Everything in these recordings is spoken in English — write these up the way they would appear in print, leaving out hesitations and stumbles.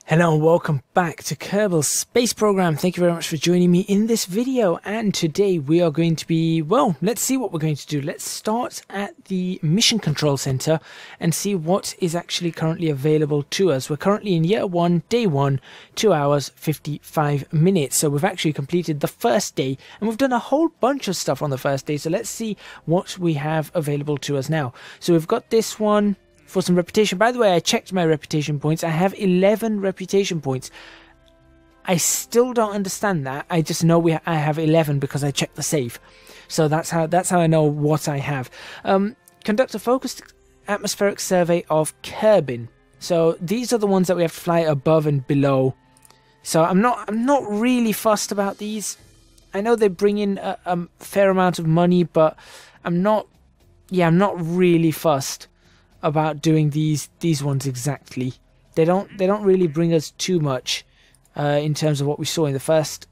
Hello and welcome back to Kerbal's space program. Thank you very much for joining me in this video, and today we are going to be, well, let's see what we're going to do. Let's start at the mission control center and see what is actually currently available to us. We're currently in year 1, day 1, 2 hours 55 minutes. So we've actually completed the first day and we've done a whole bunch of stuff on the first day. So let's see what we have available to us now. So we've got this one for some reputation. By the way, I checked my reputation points. I have 11 reputation points. I still don't understand that. I just know I have 11 because I checked the save. So that's how I know what I have. Conduct a focused atmospheric survey of Kerbal. So these are the ones that we have to fly above and below. So I'm not really fussed about these. I know they bring in a fair amount of money, but I'm not really fussed about doing these ones exactly. They don't really bring us too much in terms of what we saw in the first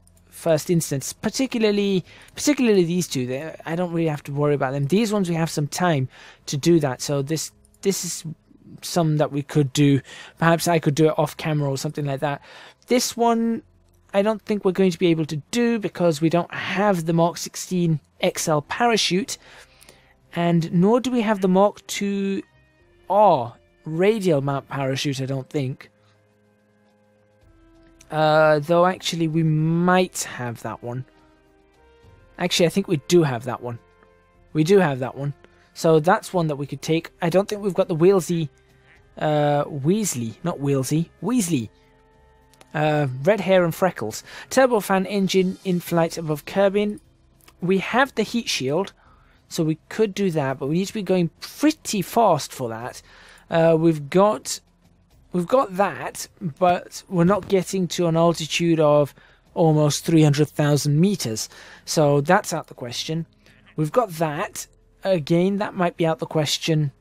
instance. Particularly these two. I don't really have to worry about them. These ones we have some time to do that. So this is some that we could do. Perhaps I could do it off camera or something like that. This one I don't think we're going to be able to do because we don't have the Mark 16 XL parachute, and nor do we have the Mark 2 radial mount parachute, I don't think. Though actually we might have that one. Actually, I think we do have that one. We do have that one. So that's one that we could take. I don't think we've got the Weasley. Red hair and freckles. Turbofan engine in flight above Kerbal. We have the heat shield, so we could do that, but we need to be going pretty fast for that. We've got that, but we're not getting to an altitude of almost 300,000 meters. So that's out the question. We've got that. Again, that might be out the question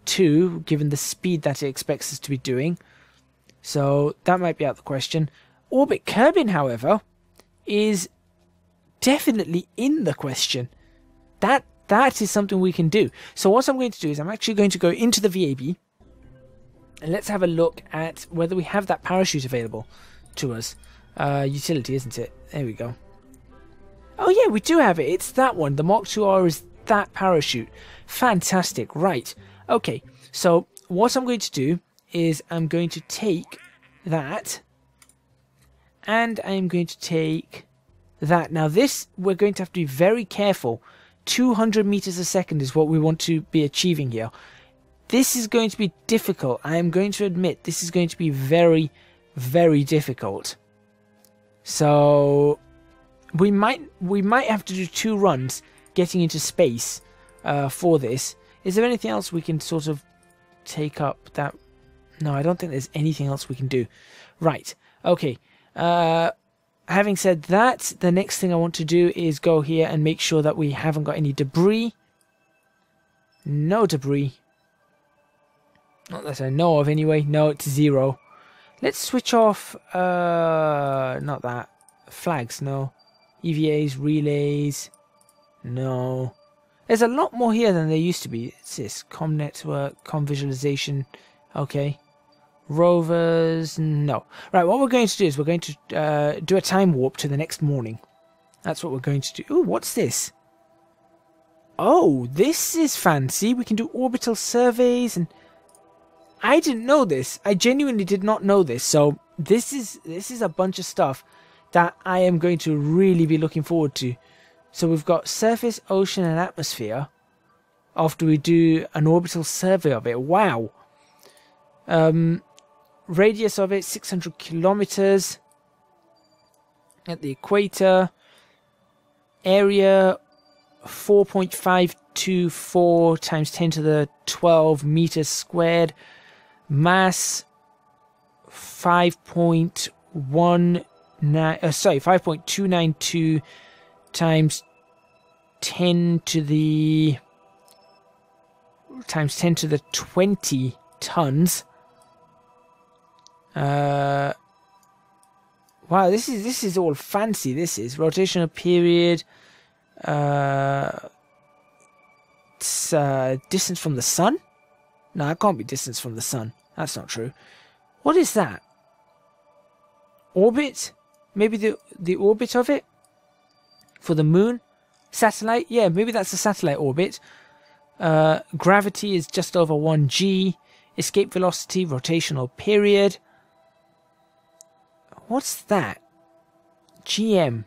too, given the speed that it expects us to be doing. So that might be out the question. Orbit Kerbal, however, is definitely in the question. That is something we can do. So what I'm going to do is I'm actually going to go into the VAB and let's have a look at whether we have that parachute available to us. Utility, isn't it? There we go. Oh yeah, we do have it. It's that one. The Mark 2R is that parachute. Fantastic. Right. Okay. So what I'm going to do is I'm going to take that and I'm going to take that. Now this, we're going to have to be very careful. 200 meters a second is what we want to be achieving here. This is going to be difficult. I am going to admit this is going to be very, very difficult. So we might have to do 2 runs getting into space for this. Is there anything else we can sort of take up that? No, I don't think there's anything else we can do. Right. Okay. Having said that, the next thing I want to do is go here and make sure that we haven't got any debris. No debris. Not that I know of anyway. No, it's 0. Let's switch off, not that. Flags, no. EVAs, relays, no. There's a lot more here than there used to be. It's this, comm network, comm visualization, okay. Rovers, no. Right, what we're going to do is we're going to do a time warp to the next morning. That's what we're going to do. Ooh, what's this? Oh, this is fancy. We can do orbital surveys, and I didn't know this. I genuinely did not know this. So this is a bunch of stuff that I am going to really be looking forward to. So we've got surface, ocean, and atmosphere after we do an orbital survey of it. Wow. Radius of it 600 kilometers at the equator. Area 4.524 times 10 to the 12 meters squared. Mass 5.292 times 10 to the 20 tons. Wow, this is all fancy. This is rotational period. It's distance from the sun. No, it can't be distance from the sun. That's not true. What is that? orbit? Maybe the orbit of it? For the moon? Satellite? Yeah, maybe that's a satellite orbit. Gravity is just over 1g. Escape velocity, rotational period. What's that? GM.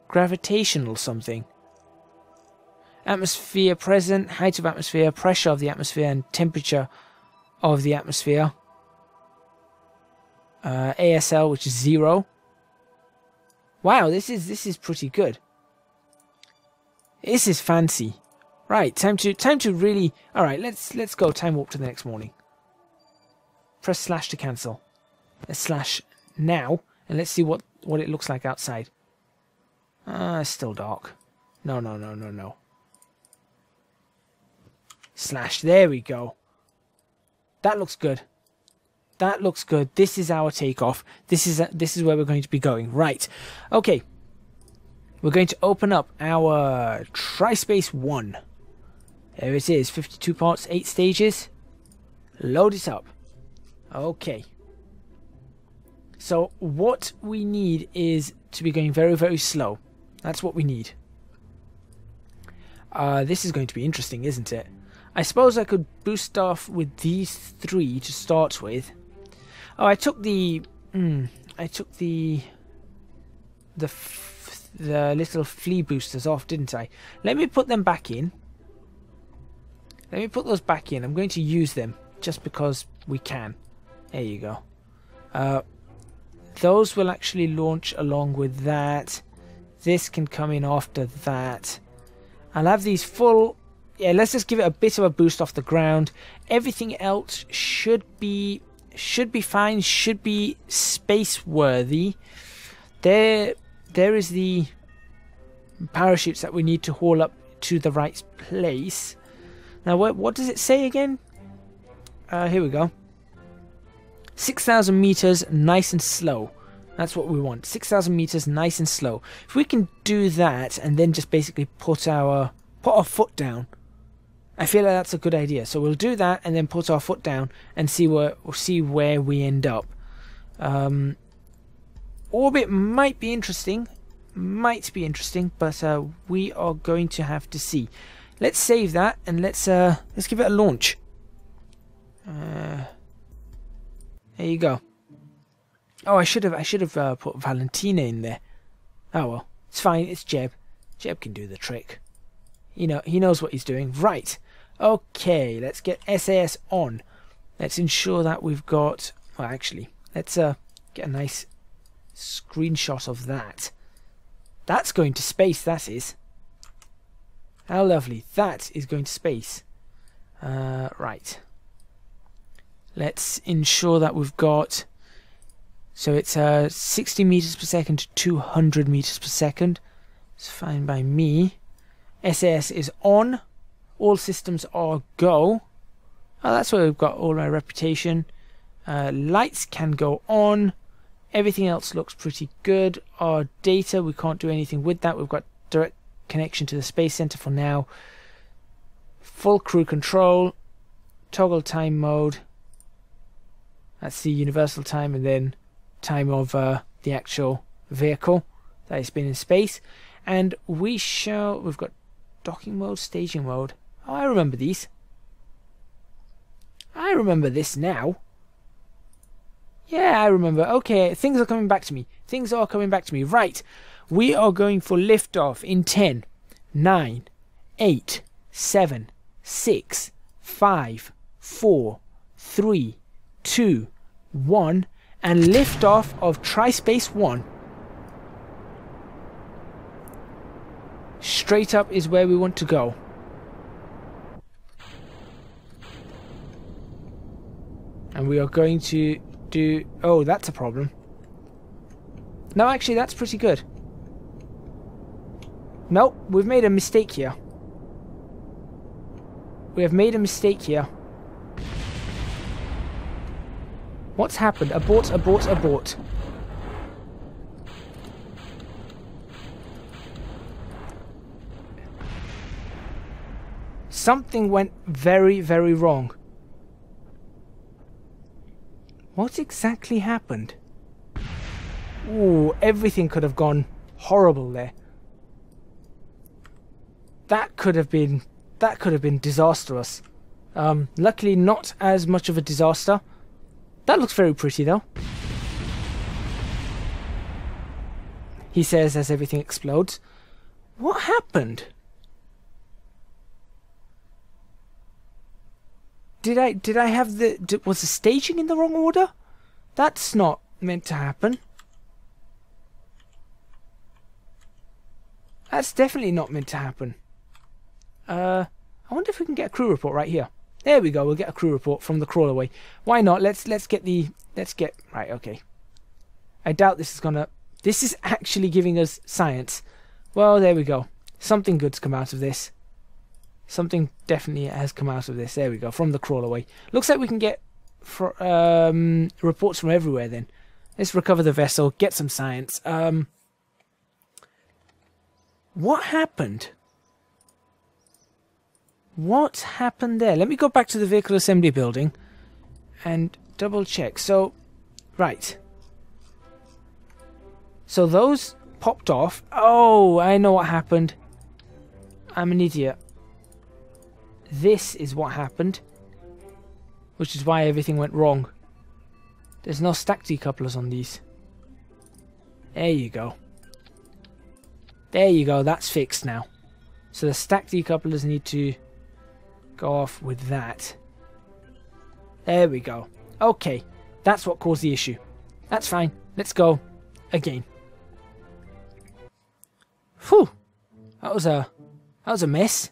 Gravitational something. Atmosphere present, height of atmosphere, pressure of the atmosphere, and temperature of the atmosphere. ASL, which is 0. Wow, this is pretty good. This is fancy. Right, time to really. All right, let's go time warp to the next morning. Press slash to cancel. Let's slash now, and let's see what it looks like outside. It's still dark. No. Slash. There we go. That looks good. That looks good. This is our takeoff. This is where we're going to be going. Right. Okay. We're going to open up our Tri-Space 1. There it is. 52 parts, 8 stages. Load it up. Okay. So what we need is to be going very, very slow. That's what we need. This is going to be interesting, isn't it? I suppose I could boost off with these 3 to start with. Oh, I took the little flea boosters off, didn't I? Let me put them back in. Let me put those back in. I'm going to use them just because we can. There you go. Those will actually launch along with that. This can come in after that. I'll have these full. Yeah, let's just give it a bit of a boost off the ground. Everything else should be fine. Should be space worthy. There is the parachutes that we need to haul up to the right place. Now, what does it say again? Here we go. 6,000 meters, nice and slow. That's what we want. 6,000 meters, nice and slow. If we can do that and then just basically put our foot down, I feel like that's a good idea. So we'll do that and then put our foot down and see where we end up. Orbit might be interesting, but we are going to have to see. Let's save that and let's give it a launch. There you go. Oh, I should have put Valentina in there. Oh well, it's fine. It's Jeb. Jeb can do the trick. You know, he knows what he's doing. Right. Okay, let's get SAS on. Let's ensure that we've got. Well, actually, let's get a nice screenshot of that. That's going to space. That is. How lovely. That is going to space. Right. Let's ensure that we've got. So it's 60 meters per second to 200 meters per second. It's fine by me. SAS is on. All systems are go. Oh, that's where we've got all my reputation. Lights can go on. Everything else looks pretty good. Our data, we can't do anything with that. We've got direct connection to the Space Center for now. Full crew control. Toggle time mode. That's the universal time, and then time of the actual vehicle that has been in space. And we've got docking mode, staging mode. Oh, I remember these. I remember this now. Yeah, I remember. Okay, things are coming back to me. Things are coming back to me. Right. We are going for liftoff in 10, 9, 8, 7, 6, 5, 4, 3, 2, 1, and liftoff of Tri-Space 1. Straight up is where we want to go. And we are going to do... Oh, that's a problem. No, actually, that's pretty good. Nope, we've made a mistake here. We have made a mistake here. What's happened? Abort, abort, abort. Something went very, very wrong. What exactly happened? Ooh, everything could have gone horrible there. That could have been disastrous. Luckily not as much of a disaster. That looks very pretty though. He says as everything explodes. What happened? Did I have was the staging in the wrong order? That's not meant to happen. That's definitely not meant to happen. I wonder if we can get a crew report right here. There we go. We'll get a crew report from the crawlerway. Why not? Let's get right. Okay. I doubt this is gonna. This is actually giving us science. Well, there we go. Something good's come out of this. Something definitely has come out of this. There we go. From the crawlerway. Looks like we can get reports from everywhere. Then let's recover the vessel. Get some science. What happened? What happened there? Let me go back to the vehicle assembly building and double check. So, right. So those popped off. Oh, I know what happened. I'm an idiot. This is what happened. Which is why everything went wrong. There's no stack decouplers on these. There you go. There you go. That's fixed now. So the stack decouplers need to go off with that. There we go. Okay. That's what caused the issue. That's fine. Let's go again. Whew. That was a mess.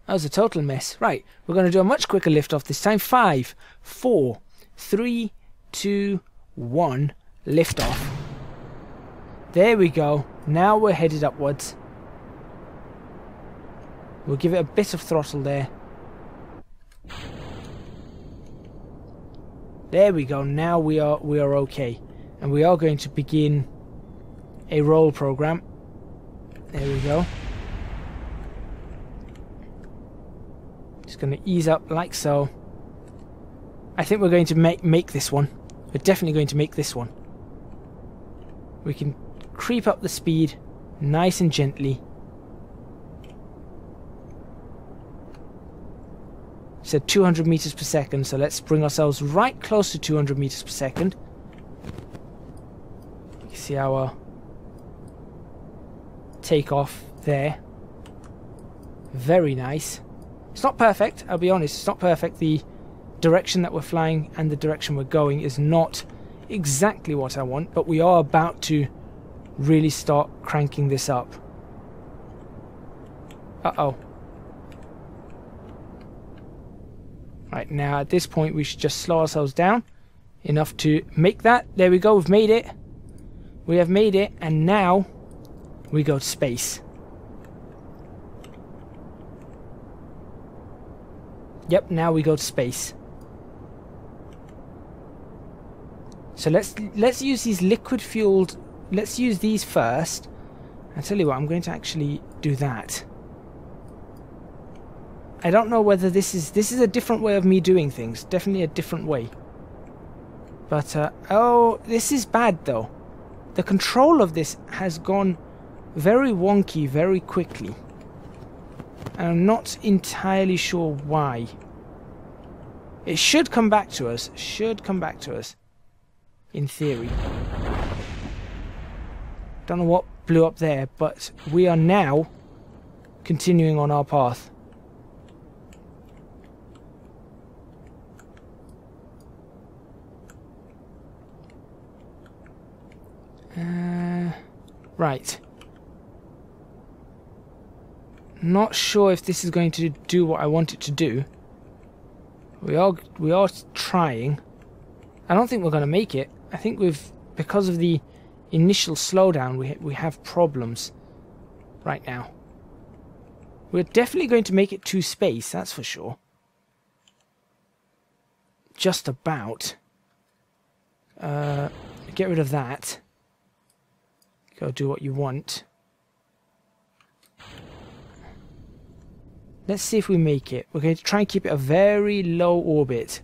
That was a total mess. Right. We're going to do a much quicker lift off this time. 5, 4, 3, 2, 1. Lift off. There we go. Now we're headed upwards. We'll give it a bit of throttle there. There we go. Now we are okay. And we are going to begin a roll program. There we go. Just going to ease up like so. I think we're going to make this one. We're definitely going to make this one. We can creep up the speed nice and gently. It said 200 meters per second, so let's bring ourselves right close to 200 meters per second. You can see our takeoff there. Very nice. It's not perfect, I'll be honest, it's not perfect. The direction that we're flying and the direction we're going is not exactly what I want, but we are about to really start cranking this up. Uh-oh. Right, now at this point we should just slow ourselves down enough to make that. There we go, we've made it. We have made it, and now we go to space. Yep, now we go to space. So let's use these liquid fueled. Let's use these first. I tell you what, I'm going to actually do that. I don't know whether this is a different way of me doing things. Definitely a different way. But oh, this is bad though. The control of this has gone very wonky very quickly. And I'm not entirely sure why. It should come back to us. Should come back to us. In theory. Don't know what blew up there, but we are now continuing on our path. Right. Not sure if this is going to do what I want it to do. We are trying. I don't think we're going to make it. I think because of the initial slowdown, we have problems right now. We're definitely going to make it to space, that's for sure. Just about. Get rid of that. Go do what you want. Let's see if we make it. We're going to try and keep it a very low orbit.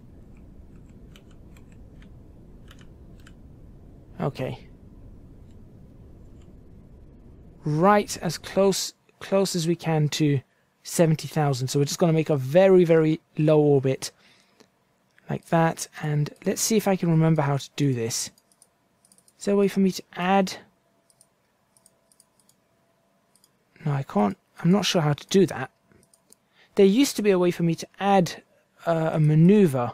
Okay. right as close as we can to 70,000. So we're just going to make a very, very low orbit like that. And let's see if I can remember how to do this. Is there a way for me to add? No, I can't. I'm not sure how to do that. There used to be a way for me to add a maneuver.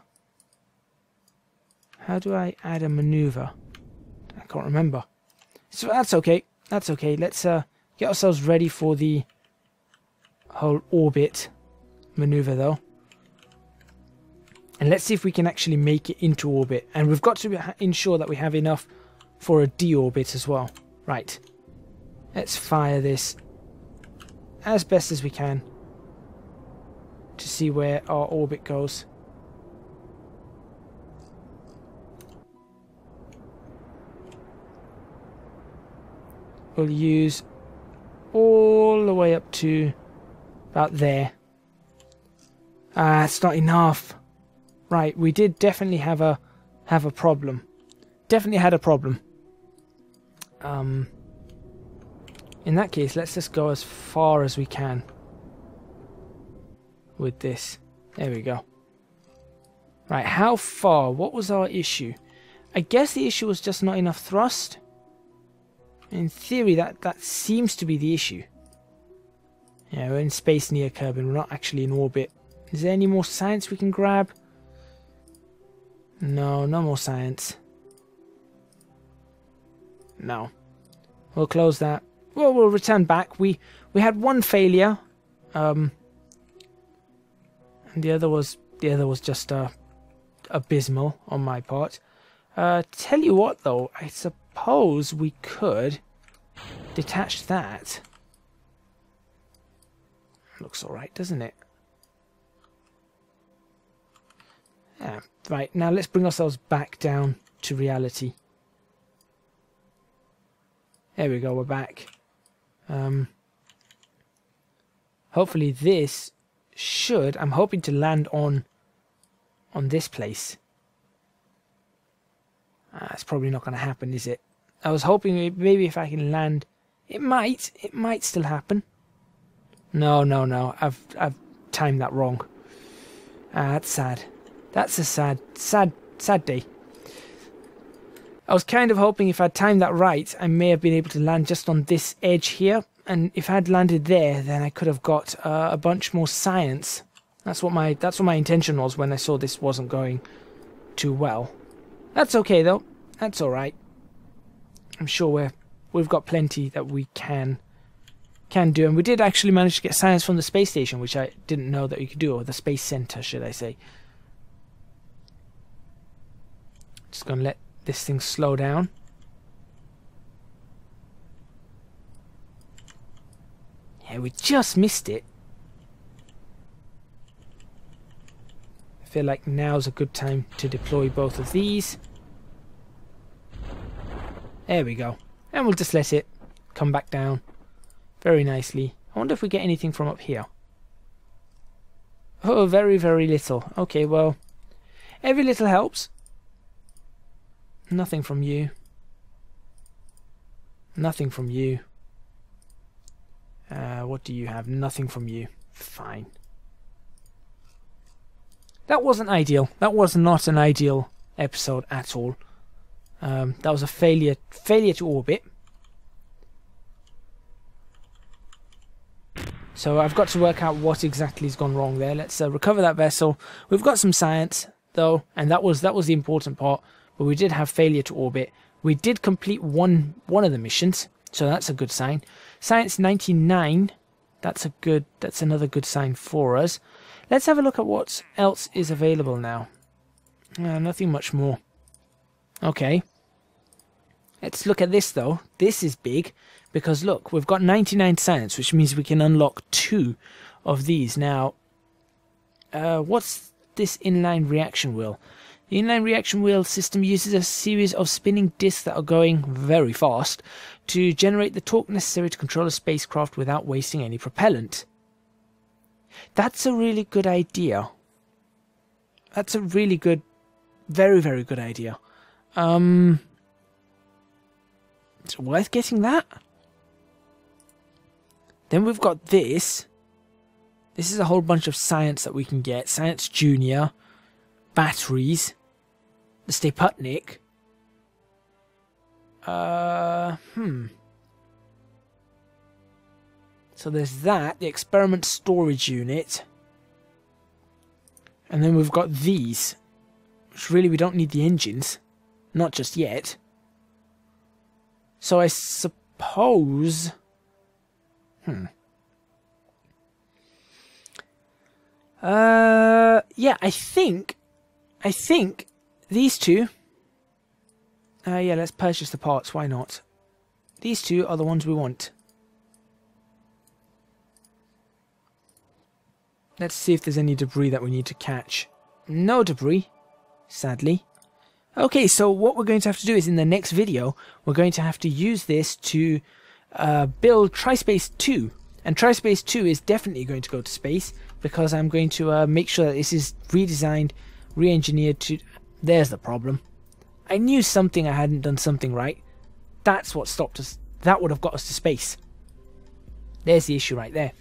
How do I add a maneuver? I can't remember. So that's okay. That's okay. Let's get ourselves ready for the whole orbit maneuver though. And let's see if we can actually make it into orbit. And we've got to ensure that we have enough for a deorbit as well. Right. Let's fire this as best as we can to see where our orbit goes. We'll use all the way up to about there. Ah, it's not enough. Right, we did definitely have a problem. Definitely had a problem. In that case, let's just go as far as we can with this. There we go. Right, how far? What was our issue? I guess the issue was just not enough thrust. In theory, that seems to be the issue. Yeah, we're in space near Kerbal. We're not actually in orbit. Is there any more science we can grab? No, no more science. No. We'll close that. Well, we'll return back. We had one failure. And the other was just abysmal on my part. Tell you what though, I suppose we could detach that. Looks alright, doesn't it? Yeah, right, now let's bring ourselves back down to reality. There we go, we're back. Hopefully this should, I'm hoping to land on this place. It's probably not going to happen, is it? I was hoping maybe if I can land, it might still happen. No, I've timed that wrong. That's sad. That's a sad day. I was kind of hoping if I'd timed that right, I may have been able to land just on this edge here. And if I'd landed there, then I could have got a bunch more science. That's what my intention was when I saw this wasn't going too well. That's okay though. That's all right. I'm sure we've got plenty that we can do, and we did actually manage to get science from the space station, which I didn't know that you could do, or the space center, should I say. Just gonna let this thing slow down. Yeah, we just missed it. I feel like now's a good time to deploy both of these. There we go. And we'll just let it come back down very nicely. I wonder if we get anything from up here. Oh, very, very little. Okay, well, every little helps. Nothing from you. Nothing from you. What do you have? Nothing from you. Fine. That wasn't ideal. That was not an ideal episode at all. That was a failure to orbit. So I've got to work out what exactly has gone wrong there. Let's recover that vessel. We've got some science though, and that was the important part. But we did have failure to orbit. We did complete one of the missions, so that's a good sign. Science 99. That's another good sign for us. Let's have a look at what else is available now. Nothing much more. Okay. Let's look at this though. This is big because look, we've got 99 science, which means we can unlock 2 of these. Now, what's this inline reaction wheel? The inline reaction wheel system uses a series of spinning discs that are going very fast to generate the torque necessary to control a spacecraft without wasting any propellant. That's a really good idea. That's a really good, very, very good idea. It's worth getting that. Then we've got this. This is a whole bunch of science that we can get. Science Junior, batteries, the Steputnik. So there's that, the experiment storage unit. And then we've got these, which really we don't need the engines. Not just yet. So I suppose... yeah, I think these two... yeah, let's purchase the parts, why not? These two are the ones we want. Let's see if there's any debris that we need to catch. No debris, sadly. Okay, so what we're going to have to do is in the next video, we're going to have to use this to build Trispace 2. And Trispace 2 is definitely going to go to space because I'm going to make sure that this is redesigned, re-engineered to... There's the problem. I knew I hadn't done something right. That's what stopped us. That would have got us to space. There's the issue right there.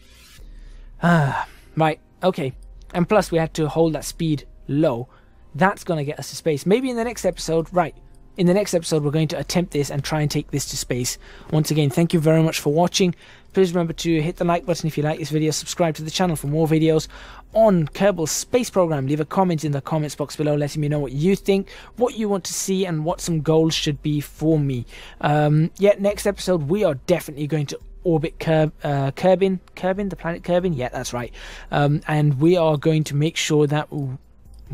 Right, okay. And plus we had to hold that speed low. That's going to get us to space. Maybe in the next episode, right. In the next episode, we're going to attempt this and try and take this to space. Once again, thank you very much for watching. Please remember to hit the like button if you like this video. Subscribe to the channel for more videos on Kerbal's space program. Leave a comment in the comments box below letting me know what you think, what you want to see, and what some goals should be for me. Yeah, next episode, we are definitely going to orbit Kerbin, the planet Kerbin. Yeah, that's right. And we are going to make sure that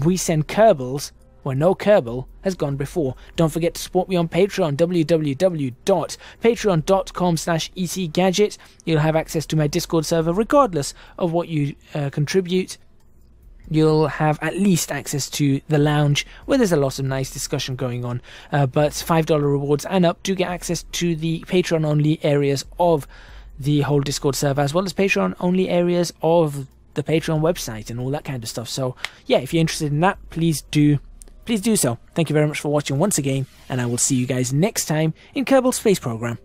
we send Kerbals where no Kerbal has gone before. Don't forget to support me on Patreon, www.patreon.com/ecgadget. You'll have access to my Discord server regardless of what you contribute. You'll have at least access to the lounge where there's a lot of nice discussion going on. But $5 rewards and up do get access to the Patreon only areas of the whole Discord server, as well as Patreon only areas of the Patreon website and all that kind of stuff. So yeah, if you're interested in that, please do so. Thank you very much for watching once again, and I will see you guys next time in Kerbal's space program.